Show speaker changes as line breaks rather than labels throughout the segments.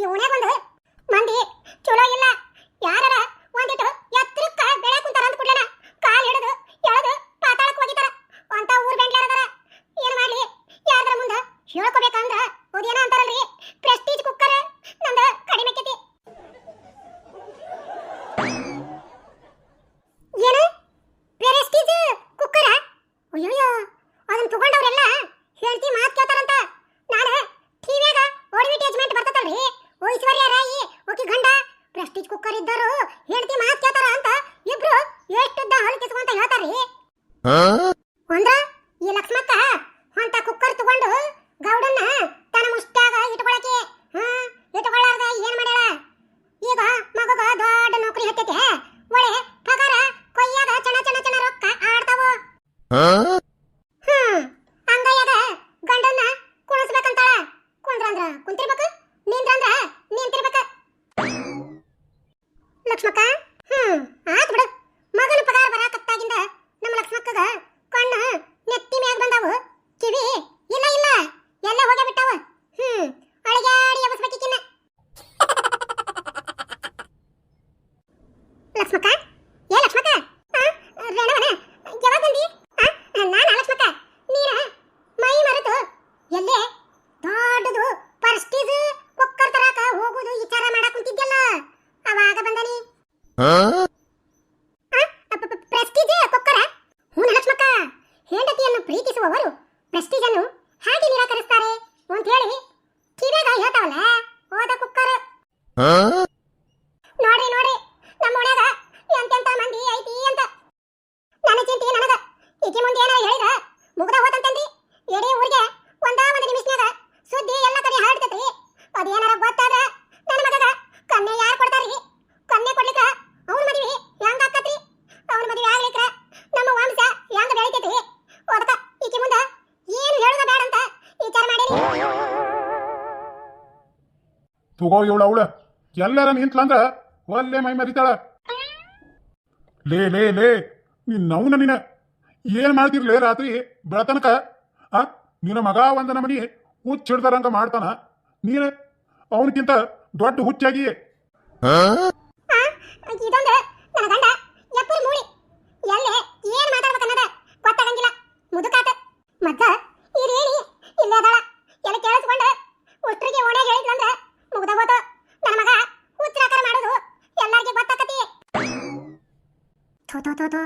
ಇವನೇ ಒಂದು ಮಂದಿ ಚಲೋ ಇಲ್ಲ. ಯಾರರ ಒಂದಿಟ್ಟು ಎತ್ತರಕ್ಕ ಬೆಳೆ ಕುಂತಾರ ಅಂತ ಕೂಡಲೇ ಕಾಲ್ ಹಿಡಿದು ಎಳೆದು ಪಾತಾಳಕ್ಕೆ ಹೋಗಿತಾರ ಅಂತ ಊರ್ ಬೆಂಡ್ಲಾರದಾರ. ಏನ್ ಮಾಡ್ಲಿ, ಯಾರ ಮುಂದೆ ಹೇಳ್ಕೋಬೇಕಂದ್ರ ಅದೇನ ಅಂತಾರಲ್ರಿ, ಪ್ರೆಸ್ಟೀಜ್ ಕುಕ್ಕರ್ ನಂದ ಕಡಿಮೆ ಆಕೈತಿ. ಏನು ಪ್ರೆಸ್ಟೀಜ್ ಕುಕ್ಕರ? ಅಯ್ಯೋ, ಅದನ್ನ ತಗೊಂಡವ್ರೆಲ್ಲ ಹೇಳ್ತಿ ಮಾತು ಕೇಳ್ತಾರಂತ. ನಾನು ಟಿವಿಯಾಗ ಅಡ್ವರ್ಟೈಸ್ಮೆಂಟ್ ಬರ್ತದಲ್ರಿ, ಐಶ್ವರ್ಯ ರಾಯಿ ಓಕೆ ಗಂಡ ಪ್ರೆಸ್ಟೀಜ್ ಕುಕ್ಕರ್ ಇದ್ದರು ಹೇಳ್ತಿ ಮಾತು ಕೇಳ್ತಾರ ಅಂತ ಇಬ್ರು ಎಷ್ಟುದ್ದ ಹಲ್ ಕಿಸ್ಕೊಂತ ಹೇಳ್ತಾರ್ರಿ. ಅಂದ್ರ ಈ ಲಕ್ಷ್ಮಕ್ಕ ಅಂತ ಕುಕ್ಕರ್ ತಗೊಂಡು ಗೌಡನ್ನ ತನ್ನ ಮುಷ್ಟ್ಯಾಗ ಇಟ್ಕೊಳಕ್ಕೆ ಇಟ್ಕೊಳ್ಳಾರ್ದ ಏನ್ ಮಾಡ್ಯಾಳ? ಈಗ ಮಗಗ ದೊಡ್ಡ ನೌಕರಿ ಹತ್ತೈತೆ, ಒಳ್ಳೆ ಪಗಾರ ಕೊಯ್ಯಾಗ ಚಣ ಚಣ ಚಣ ರೊಕ್ಕ ಆಡ್ತಾವ. ಹಂಗಾಯಾಗ ಗಂಡನ್ನ ಕುಣಿಸ್ಬೇಕಂತಾಳ. ಕುಂದ್ರಂದ್ರ ಕುಂತಿರ್ಬೇಕು, ನಿಂದ್ರಂದ್ರ ನಿಂತಿರ್ಬೇಕು. ಲಕ್ಷ್ಮಕ್ಕ ಆತ್ ಬಿಡು, ಮಗನ ಪಗಾರ ಬರಾಕತ್ತಾಗಿಂದ ನಮ್ಮ ಲಕ್ಷ್ಮಕ್ಕಗ ಕಣ್ಣು ನೆತ್ತಿ ಮ್ಯಾಗ ಬಂದಾವು, ಕಿವಿ ಇಲ್ಲ ಇಲ್ಲ ಎಲ್ಲ ಹೋಗೇ ಬಿಟ್ಟಾವ. ಅಳಿಗಾಡಿ ಎಬಸ್ಬೇಕಿನ್ನ. ಲಕ್ಷ್ಮಕ್ಕ, ಏ ಲಕ್ಷ್ಮಕ್ಕ, ರೇಣವನ ಯಾವಾಗ ಬಂದಿ? ನಾನ ಲಕ್ಷ್ಮಕ್ಕ, ನೀನ ಮೈ ಮರೆತು ಎಲ್ಲೇ ದೊಡ್ಡದು ಪ್ರೆಸ್ಟೀಜ್ ಕುಕ್ಕರ್ ತರಾಕ ಹೋಗುದು ವಿಚಾರ ಮಾಡಕ್ ಕುಂತಿದ್ಯಲ್ಲ, ಅವಾಗ ಬಂದನಿ. ಪ್ರೆಸ್ಟೀಜ್ ಕುಕ್ಕರ? ಹ್ಞೂ ಲಕ್ಷ್ಮಕ್ಕ, ಹೆಂಡತಿಯನ್ನು ಪ್ರೀತಿಸುವವರು ಪ್ರೆಸ್ಟೀಜ್ ಅನ್ನು ಹಾಗೆ ನಿರಾಕರಿಸ್ತಾರೆ ಅಂತ ಹೇಳಿ ಟಿವಿಯಾಗ ಹೇಳ್ತಾವಲ್ಲ, ಹೋದ ಕುಕ್ಕರ್. ನೋಡ್ರಿ ನೋಡ್ರಿ, ನಮ್ಮ ಓಣ್ಯಾಗ ಎಂತೆಂತ ಮಂದಿ ಐತಿ ಅಂತ. ನನ್ನ ಚಿಂತೆ ನನಗ, ಈಕೆ ಮುಂದೆ ಏನಾರ ಹೇಳಿದ ಮುಗ್ದ ಹೋತಂತಂದಿ. ಎಡೀ ಊರಿಗೆ ಒಂದು ನಿಮಿಷನಾಗ ಸುದ್ದಿ ಎಲ್ಲ ಕಡೆ ಹರಡ್ತೈತಿ. ಅದೇನಾರ ಗೊತ್ತಾದ ನನ್ನ ಮಗಗ ಕನ್ನೆ ಯಾರು ಕೊಡ್ತಾರ್ರಿ? ಕನ್ನೆ ಕೊಡ್ಲಿಕ್ಕ ಅವ್ನ ಮದುವೆ ಹೆಂಗ ಆಕತ್ರಿ? ಅವ್ನ ಮದುವೆ ಆಗ್ಲಿಕ್ಕ ನಮ್ಮ ವಂಶ ಹೆಂಗ ಬೆಳಿತೈತಿ? ಅದಕ್ಕ ಈಕೆ ಮುಂದೆ ಏನು ಹೇಳೋದ ಬೇಡ ಅಂತ ವಿಚಾರ ಮಾಡೀನಿ.
ತಗೋ ಇವಳ ಎಲ್ಲಾರ ನಿಂತ್ಲಂದ್ರ ಒಲ್ಲೆ ಮೈ ಮರಿತಾಳ. ಲೇ ಲೇ ಲೇ ನಿನ್ನವನ ನೀನ ಏನ್ ಮಾಡ್ತಿರ್ಲೇ ರಾತ್ರಿ ಬೆಳತನಕ? ನಿನ್ನ ಮಗ ಒಂದ ನಮನಿ ಹುಚ್ಚಿಡ್ದಾರಂಗ ಮಾಡ್ತಾನ, ನೀನ ಅವನಕ್ಕಿಂತ ದೊಡ್ಡ ಹುಚ್ಚಾಗಿ.
ಇದೊಂದು ನನ್ನ ಗಂಡ ಎಪ್ಪುರ್ ಮೂಳಿ, ಎಲ್ಲೇ ಏನ್ ಮಾತಾಡ್ಬೇಕನ್ನದ ಗೊತ್ತಾಗಂಗಿಲ್ಲ. ಮುದುಕಾತ ಮತ್ತ ಈ ರೇಣಿ ಇಲ್ಲೇ ಅದಾಳ. ಎಲ್ಲ ಕೇಳಿಸ್ಕೊಂಡ ಉಷ್ಟ್ರಿಗೆ ಓಣ್ಯಾಗ ಹೇಳಿದ್ಲಂದ್ರ ಮುಗ್ದ ಹೋತು. ನನ್ನ ಮಗ ಹುಚ್ಚಾಕಾರ ಮಾಡೋದು ಎಲ್ಲಾರ್ಗೆ ಗೊತ್ತಾಕತಿ. ಥೋ ಥೋ ಥೋ ಥೋ,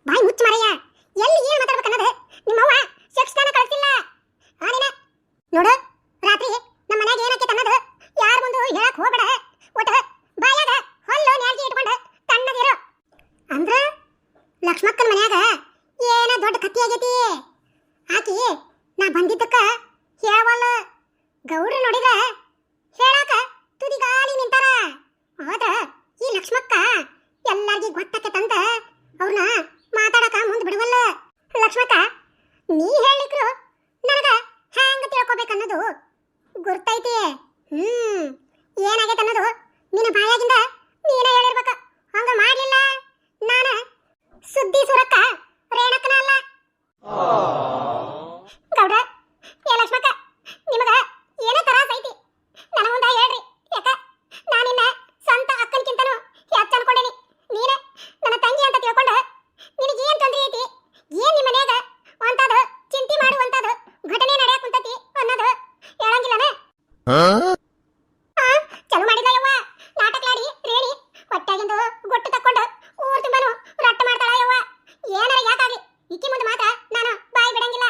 ಬಾಯಿ ಮುಚ್ಚ ಮರಯ್ಯ. ಎಲ್ಲಿ ಏನ್ ಮಾತಾಡ್ಬೇಕನ್ನದ ನಿಮ್ಮವ್ವ ಶಿಕ್ಷಣ ಕಳಿಸಿಲ್ಲ. ನೋಡು, ರಾತ್ರಿ ನಮ್ಮ ಮನ್ಯಾಗ ಏನಕ್ಕೆ ಅನ್ನೋದು ಯಾರ ಮುಂದೆ ಹೇಳಕ್ ಹೋಗ್ಬೇಡ. ಒಟ್ಟ ಬಾಯಾಗ ಹಲ್ಲು ನ್ಯಾಲ್ಗಿ ಇಟ್ಕೊಂಡು ತಣ್ಣದಿರು. ಅಂದ್ರ ಲಕ್ಷ್ಮಕ್ಕನ ಮನ್ಯಾಗ ಏನ ದೊಡ್ಡ ಕತ್ತಿ ಆಗೈತಿ. ಆಕಿ ನಾ ಬಂದಿದ್ದಕ್ಕ ಹೇಳವಲ್ಲ. ಗೌಡ್ರು ನೋಡಿದ ಹೇಳಾಕ ತುದಿಗಾಲಿ ನಿಂತಾರ. ಆದ್ರ ಈ ಲಕ್ಷ್ಮಕ್ಕ ಎಲ್ಲಾರ್ಗಿ ಗೊತ್ತಾಕತ್ತಂತ ಅವ್ರನ್ನ ಮಾತಾಡಕ ಮುಂದ್ ಬಿಡುವಲ್ಲ. ಲಕ್ಷ್ಮಕ್ಕ, ನೀ ಹೇಳಿಕ್ರು ನನಗ ಹ್ಯಾಂಗ ತಿಳ್ಕೊಬೇಕನ್ನೋದು ಗುರ್ತೈತಿ. ಏನಾಗೈತೆ ಅನ್ನೋದು ನಿನ್ನ ಬಾಯಾಗಿಂದ ನೀನೇ ಹೇಳಿರ್ಬೇಕ. ಹಂಗ ಮಾಡ್ಲಿಲ್ಲ ನಾನ ಸುದ್ದಿ ಸುರಕ್ಕ ರೇಣಕ್ಕನ ಅಲ್ಲ. ಗೌಡ್ರ, ಏ ಲಕ್ಷ್ಮಕ್ಕ, ನಿಮಗ ಏನ ತರಾಸ ಐತಿ ನನ್ನ ಮುಂದೆ ಹೇಳ್ರಿ. ಯಾಕ ನಾನಿನ್ನ ಸ್ವಂತ ಅಕ್ಕನ್ಕಿಂತನೂ ಹೆಚ್ಚು ಅನ್ಕೊಂಡೇನಿ. ನೀನ ನನ್ನ ತಂಗಿ ಅಂತ ತಿಳ್ಕೊಂಡ ನಿನಗೇನ್ ತೊಂದ್ರೆ ಐತಿ? ಏನ್ ನಿಮ್ಮ ಮನ್ಯಾಗ ಅಂತದು ಚಿಂತೆ ಮಾಡುವಂತದು ಘಟನೆ ನಡೆಯಕ್ ಕುಂತೈತಿ ಅನ್ನೋದು ಹೇಳಂಗಿಲ್ಲನ? ಚಲು ಮಾಡಿದ ಯವ್ವ ನಾಟಕಲಾಡಿ ರೇಣಿ ಹೊಟ್ಟಾಗಿಂದು ಗೊಟ್ಟು ತಕ್ಕೊಂಡು ಊರ್ ತುಂಬಾನು ರಟ್ಟ ಮಾಡ್ತಾಳ ಯವ್ವ. ಏನಾರ ಯಾಕಾಗ್ಲಿ ಇಕ್ಕಿ ಮುಂದೆ ಮಾತ್ರ ನಾನು ಬಾಯಿ ಬಿಡಂಗಿಲ್ಲ.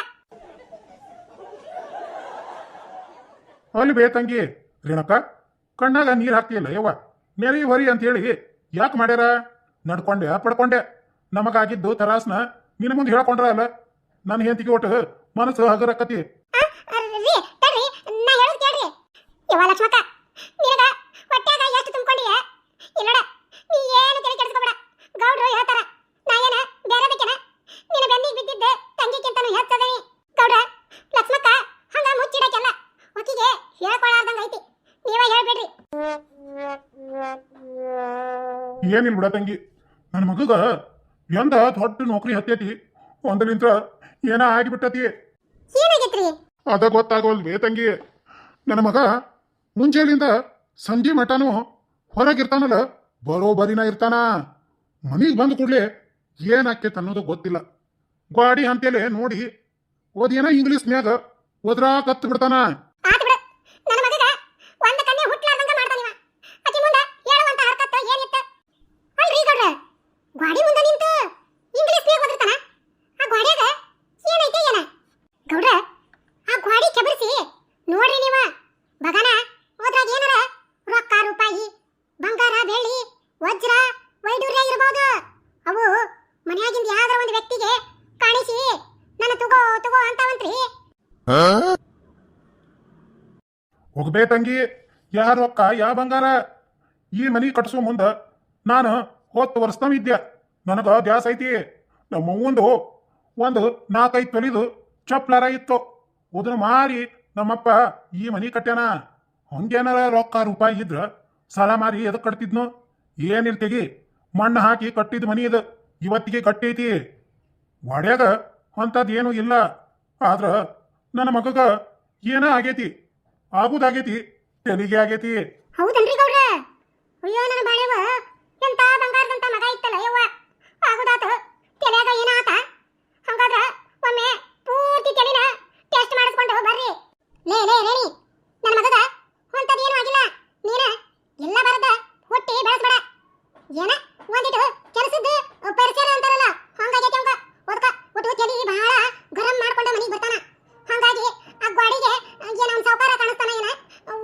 ಅಲ್ಲಿ ಬೇ ತಂಗಿ ರೇಣಕ್ಕ, ಕಣ್ಣಾಗ ನೀರ್ ಹಾಕ್ತಿಲ್ಲ ಯವ್ವ. ನೆರಿ ಹೊರಿ ಅಂತ ಹೇಳಿ ಯಾಕೆ ಮಾಡ್ಯಾರ? ನಡ್ಕೊಂಡೆ ಪಡ್ಕೊಂಡೆ ನಮಗಾಗಿದ್ದು ತರಾಸ್ನ ನಿನ್ನ ಮುಂದೆ ಹೇಳ್ಕೊಂಡ್ರ ಅಲ್ಲ. ನನ್ನ ಹೆಂಡತಿಗೆ ಒಟ್ಟು ಮನಸ್ಸು ಹಗರಕ್ಕತಿ.
ನಾ ಹೇಳೋದು ಕೇಳ್ರಿ ಯವ್ವ ಲಕ್ಷ್ಮಕ್ಕ, ನಿನಗ ಹೊಟ್ಯಾಗ ಎಷ್ಟು ತುಂಬಿಕೊಂಡಿಯ ಇಲ್ಲೋಡ. ನೀ ಏನು ತಲೆ ಕೆಡಿಸ್ಕೋಬೇಡ. ಗೌಡ್ರು ಹೇಳ್ತಾರ ನಾ ಏನ ಬೇರೆದಕ್ಕೆನ ನಿನ್ನ ಬೆನ್ನಿಗೆ ಬಿದ್ದಿದ್ದ ತಂಗಿಗಿಂತನೂ ಹೆಚ್ಚದನಿ. ಗೌಡ್ರ, ಲಕ್ಷ್ಮಕ್ಕ ಹಂಗ ಮುಚ್ಚಿಡಕ್ಕೆಲ್ಲ ಒಕ್ಕಿಗೆ ಹೇಳ್ಕೊಳ್ಳಾರ್ದಂಗ ಐತಿ. ನೀವ ಹೇಳ್ಬಿಡ್ರಿ.
ಏನಿಲ್ಲ ಬಿಡ ತಂಗಿ, ನನ್ನ ಮಗಗ ಎಂದ ದೊಡ್ಡ ನೌಕರಿ ಹತ್ತೈತಿ, ಒಂದಲಿಂತ್ರ ಏನ ಆಗಿಬಿಟ್ಟತಿ.
ಏನಾಗೈತ್ರಿ?
ಅದ ಗೊತ್ತಾಗವಲ್ವೇ ತಂಗಿ. ನನ್ನ ಮಗ ಮುಂಜಾನೆಯಿಂದ ಸಂಜೆ ಮಟನು ಹೊರಗಿರ್ತಾನಲ್ಲ ಬರೋಬರಿನ ಇರ್ತಾನ. ಮನಿಗೆ ಬಂದ ಕೂಡಲೇ ಏನಾಕೇತ್ ಅನ್ನೋದು ಗೊತ್ತಿಲ್ಲ. ಗಾಡಿ ಅಂತೇಳಿ ನೋಡಿ ಓದೇನ ಇಂಗ್ಲೀಷ್ನ್ಯಾಗ ಓದ್ರಾ ಕತ್ತು ಬಿಡ್ತಾನ.
ಆತ್ ಬಿಡು, ನನ್ನ ಮಗಗ ಒಂದ ಕನ್ಯೆ ಹುಟ್ಲಾರ್ದಂಗ ಮಾಡ್ತಾನಿವ. ಆಕಿ ಮುಂದ ಹೇಳುವಂತ ಹರಕತ್ತ ಏನಿತ್ತ? ಅಲ್ರಿ ಗೌಡ್ರ, ಗಾಡಿ ಮುಂದ ನಿಂತು ಇಂಗ್ಲೀಷ್ನ್ಯಾಗ ಓದಿರ್ತಾನ. ಆ ಗಾಡ್ಯಾಗ ಏನೈತೆ ಏನ? ಗೌಡ್ರ, ಆ ಗಾಡಿ ಕೆಬರಿಸಿ ನೋಡ್ರಿ ನೀವ. ಬಗನ ಓದ್ರಾಗ ಏನಾರ ರೊಕ್ಕ ರೂಪಾಯಿ ಬಂಗಾರ ಬೆಳ್ಳಿ ವಜ್ರ ವೈಡೂರ್ಯ ಇರ್ಬೋದು. ಅವು ಮನ್ಯಾಗಿಂದ ಯಾವ್ದಾರ ಒಂದು ವ್ಯಕ್ತಿಗೆ ಕಾಣಿಸಿ ನನ್ನ ತಗೋ ತಗೋ ಅಂತಾವಂತ್ರಿ.
ಹೋಗ್ಬೇ ತಂಗಿ, ಯಾ ರೊಕ್ಕ ಯಾ ಬಂಗಾರ? ಈ ಮನಿ ಕಟ್ಸೋ ಮುಂದ ನಾನು ಹೊತ್ತು ವರ್ಷ ಇದ್ದೆ. ನನಗ ಗ್ಯಾಸ್ ಐತಿ. ನಮ್ಮವ್ವಂದು ಒಂದು 4-5 ತೊಲಿದು ಚಪ್ಲಾರ ಇತ್ತು. ಅದನ್ನ ಮಾರಿ ನಮ್ಮಪ್ಪ ಈ ಮನಿ ಕಟ್ಯಾನ. ಹಂಗೇನಾರ ರೊಕ್ಕ ರೂಪಾಯಿ ಇದ್ರ ಸಾಲ ಮಾರಿ ಎದಕ್ ಕಟ್ತಿದ್ನು? ಏನಿಲ್ ತೆಗಿ, ಮಣ್ಣು ಹಾಕಿ ಕಟ್ಟಿದ ಮನಿ ಇದು. ಇವತ್ತಿಗೆ ಕಟ್ಟೈತಿ. ವಾಡ್ಯಾಗ ಅಂಥದ್ದು ಏನೂ ಇಲ್ಲ. ಆದ್ರ ನನ್ನ ಮಗಗ ಏನ ಆಗೈತಿ, ಆಗುದಾಗೈತಿ, ತೆಲಿಗೆ ಆಗೈತಿ.
ಹೌದನ್ರಿ ಗೌಡ್ರ? ಅಯ್ಯೋ ನನ್ನ ಬಾಳೆವ ಎಂತ ಬಂಗಾರದಂತ ಮಗ ಇತ್ತಲ್ಲ ಯವ್ವ. ಆಗುದಾತ ತೆಲ್ಯಾಗ ಏನಾತ? ಹಂಗಾದ್ರ ಒಮ್ಮೆ ಪೂರ್ತಿ ತೆಲಿನ ಟೆಸ್ಟ್ ಮಾಡಿಸ್ಕೊಂಡು ಬರ್ರಿ. ಲೇ ಲೇ ರೇಣಿ, ನನ್ನ ಮಗಗ ಅಂಥದ್ದೇನೂ ಆಗಿಲ್ಲ. ನೀನ ಎಲ್ಲ ಬರದ ಹೊಟ್ಟಿ ಬೆಳೆಸ್ಬೇಡ. ಏನ ಒಂದಿಟ್ಟು ಕೆಲಸದ್ದು ಪರಿಸರ ಅಂತಾರಲ್ಲ, ಹಂಗಾಗೈತಿ ಅವಂಗ. ಒದಕ ಒಟ್ಟು ತೆಲಿ ಬಹಳ ಗರಂ ಮಾಡ್ಕೊಂಡು ಮನಿಗೆ ಬರ್ತಾನ. ಹಂಗಾಗಿ ಆ ಗಾಡಿಗೆ ಏನ ಅವ್ನ ಸಾವುಕಾರ ಕಾಣಿಸ್ತಾನ, ಏನ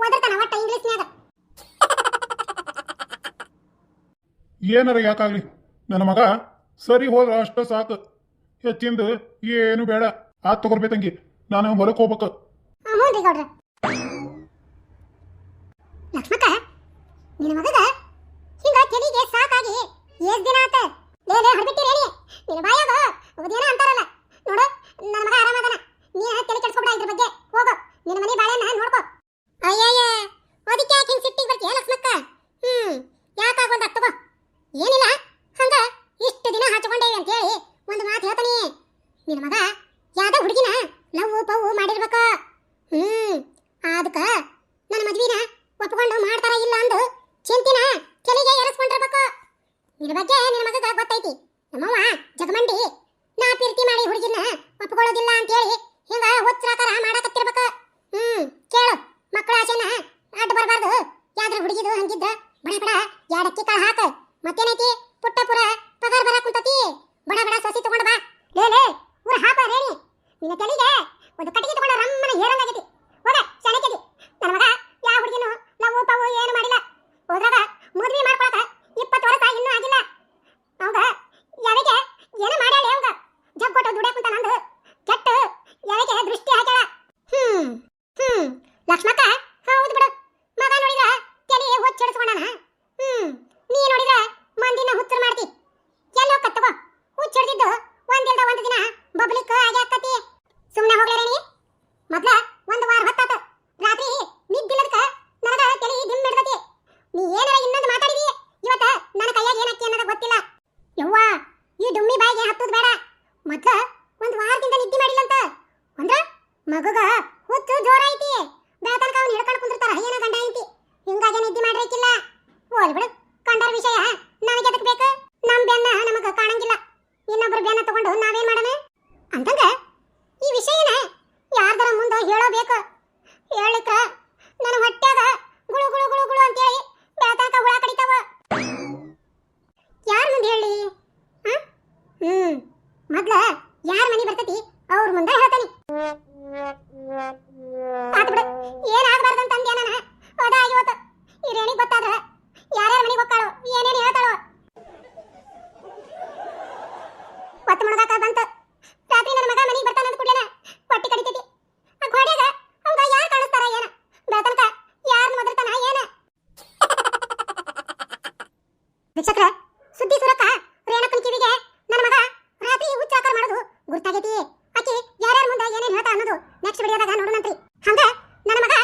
ಒದರ್ತಾನ ಒಟ್ಟ ಇಂಗ್ಲೀಷ್ನ್ಯಾಗ.
ಏನಾರ ಯಾಕಾಗ್ಲಿ ನನ್ನ ಮಗ ಸರಿ ಹೋದ್ರ ಅಷ್ಟ ಸಾಕು. ಹೆಚ್ಚಿಂದ ಏನು ಬೇಡ. ಆತ್ ತಗೋರ್ಬೇ ತಂಗಿ, ನಾನು ಹೊರಕ್ ಹೋಗ್ಬೇಕು.
ಹ್ಞೂನ್ರಿ ಗೌಡ್ರ. ಲಕ್ಷ್ಮಕ್ಕ, ನಿನ್ನ ಮಗಗ ಹಿಂಗ ತೆಲಿಗೆ ಸಾಕಾಗಿ ಎಷ್ಟ್ ದಿನ ಆತ? ಲೇ ಲೇ ಹೊರಬಿಟ್ಟಿರೇನಿ ನಿನ್ನ ಬಾಯಾಗ ಅದೇನ ಅಂತಾರಲ್ಲ ನೋಡು. ನನ್ನ ಮಗ ಆರಾಮದನ, ನೀನ ತಲೆ ಕೆಡ್ಸ್ಕೊಬೇಡ ಇದ್ರ ಬಗ್ಗೆ. ಹೋಗು, ನಿನ್ನ ಮನೆ ಬಾಳೆನ ನೋಡ್ಕೋ. ಅಯ್ಯಯ್ಯ, ಅದಕ್ಕೆ ಯಾಕೆ ಹಿಂಗ್ ಸಿಟ್ಟಿಗೆ ಬರ್ತೀಯ ಲಕ್ಷ್ಮಕ್ಕ? ಯಾಕಾಗೊಂದ ತಗೋ. ಏನಿಲ್ಲ, ಹಂಗ ಇಷ್ಟು ದಿನ ಹಚ್ಕೊಂಡೇವಿ ಅಂತೇಳಿ ಒಂದು ಮಾತು ಹೇಳ್ತಾನೆ. ನಿನ್ನ ಮಗ ಯಾವ್ದೋ ಹುಡುಗಿನ ಲವ್ ಪವ್ ಮಾಡಿರ್ಬೇಕ. ಅದಕ್ಕ ನನ್ನ ಮದ್ವಿನ ಒಪ್ಕೊಂಡು ಮಾಡ್ತಾರ ಇಲ್ಲ ಅಂದು ಚಿಂತಿನ ತಲೆಗೆ ಏರಿಸ್ಕೊಂಡಿರ್ಬೇಕು. ಇದ್ರ ಬಗ್ಗೆ ನಿನ್ನ ಮಗಗ ಗೊತ್ತೈತಿ. ನಮ್ಮವ್ವ ಜಗಮಂಡಿ ನಾ ಪ್ರೀತಿ ಮಾಡಿ ಹುಡುಗಿನ ಒಪ್ಕೊಳ್ಳೋದಿಲ್ಲ ಅಂತೇಳಿ ಹಿಂಗ ಹುಚ್ಚಾಕಾರ ಮಾಡಕತ್ತಿರ್ಬೇಕ. ಕೇಳು, ಮಕ್ಕಳ ಆಸೆನ ಅಡ್ಡ ಬರಬಾರ್ದು. ಯಾವ್ದ್ರ ಹುಡುಗಿದು ಹಂಗಿದ್ದ ಬಡ ಬಡ ಯಾಡಕ್ಕಿ ಕಾಳು ಹಾಕ. ಮತ್ತೇನೈತಿ, ಪುಟ್ಟ ಪುರ ಪಗಾರ ಬರ ಕುಂತತಿ. ಬಡ ಬಡ ಸಸಿ ತಗೊಂಡು ಬಾ. ಲೇ ಲೇ ಊರ ಹಾಪ ರೇಣಿ, ನಿನ್ನ ತಲೆಗೆ ಒಂದು ಕಟ್ಟಿಗೆ ತಗೊಂಡ ರಮ್ಮನ ಹೇರಂಗಾಗೈತಿ. ಹೋಗ ಶಾಣೆಕೆದಿ. ನನ್ನ ಮಗ ಯಾವ ಹುಡುಗಿನೂ ಲವ್ ಪವ್ ಏನು ಮಾಡಿಲ್ಲ. ಹೋದ್ರಾಗ ಮದ್ವಿ ಮಾಡ್ಕೊಳಕ 20 ವರ್ಷ ಇನ್ನೂ ಆಗಿಲ್ಲ. ಅವಂಗ ಯಾರಿಗೆ ಏನೋ ಮಾಡ್ಯಾಳೆ. ಅವಂಗ ಜಗ್ಗೊಟ್ಟು ದುಡ್ಯಾಕ ಕುಂತ ನಂದು ಕೆಟ್ಟ ಯಾರಿಗೆ ದೃಷ್ಟಿ ಹಾಕ್ಯಾಳ. ಲಕ್ಷ್ಮಕ್ಕ, ಹೌದು ಬಿಡು. ಮಗ ನೋಡಿದ್ರ ತಲೆ ಹುಚ್ಚಿಡಿಸ್ಕೊಂಡಾನ. ನೀ ನೋಡಿದ್ರ ಮಂದಿನ ಹುಚ್ಚರು ಮಾಡ್ತಿ. ಎಲ್ಲೋ ಕತ್ತಗೋ ಹುಚ್ಚಿಡ್ದಿದ್ದು ಒಂದಿಲ್ದ ಒಂದು ದಿನ ಬಬ್ಲಿಕ್ ಆಗಿ ಆಕತಿ. ಸುಮ್ಮನೆ ಹೋಗ್ಲೇರೇನಿ. ಮೊದ್ಲ ಒಂದು ವಾರ ಹೊತ್ತಾತ. ರಾತ್ರಿ ನಿದ್ದಿಲ್ಲದಕ್ಕ ನನಗ ತಲೆ ದಿಮ್ ಹಿಡ್ದತಿ. ನೀ ಏನಾರ ಇನ್ನೊಂದು ಮಾತಾಡಿದಿ ಇವತ್ತ ನನ್ನ ಕೈಯಾಗ ಏನಕ್ಕಿ ಅನ್ನೋದು ಗೊತ್ತಿಲ್ಲ. ಯವ್ವ, ಈ ಡುಮ್ಮಿ ಬಾಯಿಗೆ ಹತ್ತುದು ಬೇಡ. ಮೊದ್ಲ ಒಂದು ವಾರದಿಂದ ನಿದ್ದೆ ಮಾಡಿಲ್ಲಂತ ಅಂದ್ರ ಮಗಗ ಹುಚ್ಚು ಜೋರ ಐತಿ. ಬೆಳತನಕ ಅವ್ನು ಹಿಡ್ಕೊಂಡು ಕುಂದಿರ್ತಾರ ಏನ ಗಂಡ ಐತಿ. ಹಿಂಗಾಗಿ ನಿದ್ದೆ ಮಾಡ್ರಿಕ್ಕಿಲ್ಲ. ಹೋಲ್ ಬಿಡು, ಕಂಡರ ವಿಷಯ ನನಗೆ ಅದಕ್ಕೆ ಬೇಕು. ನಮ್ ಬೆನ್ನ ನಮಗ ಕಾಣಂಗಿಲ್ಲ. ಇನ್ನೊಬ್ರು ಬೆನ್ನ ತಗೊಂಡು ನಾವೇನ್ ಮಾಡೋಣ? ಅಂತಂಗ ಈ ವಿಷಯನ ಯಾರ್ದರ ಮುಂದೆ ಹೇಳಬೇಕು. ಹೇಳಿಕ ನನ್ನ ಹೊಟ್ಯಾಗ ಗುಳು ಗುಳು ಗುಳು ಗುಳು ಅಂತೇಳಿ ಬೆಳತನಕ ಹುಳ ಕಡಿತಾವ. ಯಾರ ಮುಂದೆ ಹೇಳಿ? ಮೊದ್ಲ ಯಾರ ಮನೆ ಬರ್ತತಿ ಅವ್ರ ಮುಂದೆ ಹೇಳ್ತಾನಿ. ಆತ ಬಿಡು, ಏನಾಗಬಾರ್ದಂತ ಅಂದ್ಯ ನಾನು. ಅದಾಗಿ ಹೋತ. ಈ ರೇಣಿಗೆ ಗೊತ್ತಾದ್ರ ಯಾರ್ಯಾರ ಮನೆಗೆ ಹೋಗ್ತಾಳೋ ಏನೇನು ಹೇಳ್ತಾಳೋ. ಒತ್ತು ಮುಳುಗಾಕ ಬಂತು. ರಾತ್ರಿ ನನ್ನ ಮಗ ಮನೆಗೆ ಬರ್ತಾನ ಅಂದ ಕೂಡಲೇನ ಹೊಟ್ಟಿ ಕಡಿತೈತಿ. ಆ ಗೋಡ್ಯಾಗ ಅವಂಗ ಯಾರು ಕಾಣಿಸ್ತಾರ ಏನ? ಬೆಳತನಕ ಯಾರನ್ನ ಒದರ್ತಾನ ಏನ? ವೀಕ್ಷಕರ, ಸುದ್ದಿ ಸುರಕ್ಕ ರೇಣಕನ ಕಿವಿಗೆ ನನ್ನ ಮಗ ರಾತ್ರಿ ಹುಚ್ಚಾಕಾರ ಮಾಡೋದು ಗುರ್ತಾಗೈತಿ. ಆಕಿ ಯಾರ್ಯಾರ ಮುಂದೆ ಏನೇನು ಹೇಳ್ತಾ ಅನ್ನೋದು ನೆಕ್ಸ್ಟ್ ವಿಡಿಯೋದಾಗ ನೋಡೋಣಂತ್ರಿ. ಹಂಗ ನನ್ನ ಮಗ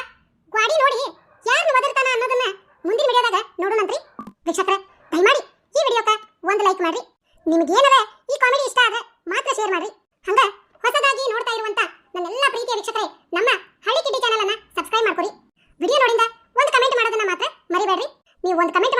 ಗಾಡಿ ನೋಡಿ ಯಾರನ್ನ ಒದರ್ತಾನ ಅನ್ನೋದನ್ನ ಮುಂದಿನ ವಿಡಿಯೋದಾಗ ನೋಡೋಣಂತ್ರಿ. ವೀಕ್ಷಕರ, ದಯಮಾಡಿ ಈ ವಿಡಿಯೋಕ್ಕೆ ಒಂದು ಲೈಕ್ ಮಾಡ್ರಿ. ನಿಮ್ಗೆ ಏನದ ಈ ಕಾಮಿಡಿ ಇಷ್ಟ ಆದ್ರೆ ಮಾತ್ರ ಶೇರ್ ಮಾಡ್ರಿ. ಹಂಗ ಹೊಸದಾಗಿ ನೋಡ್ತಾ ಇರುವಂತ ನನ್ನೆಲ್ಲ ಪ್ರೀತಿಯ ವೀಕ್ಷಕರೇ, ನಮ್ಮ ಹಳ್ಳಿ ಕಿಡ್ಡಿ ಚಾನೆಲ್ ಅನ್ನ ಸಬ್ಸ್ಕ್ರೈಬ್ ಮಾಡ್ಕೊರಿ. ವಿಡಿಯೋ ನೋಡಿಂದ ಒಂದು ಕಮೆಂಟ್ ಮಾಡೋದನ್ನ ಮಾತ್ರ ಒಂದು ಕಮೆಂಟ್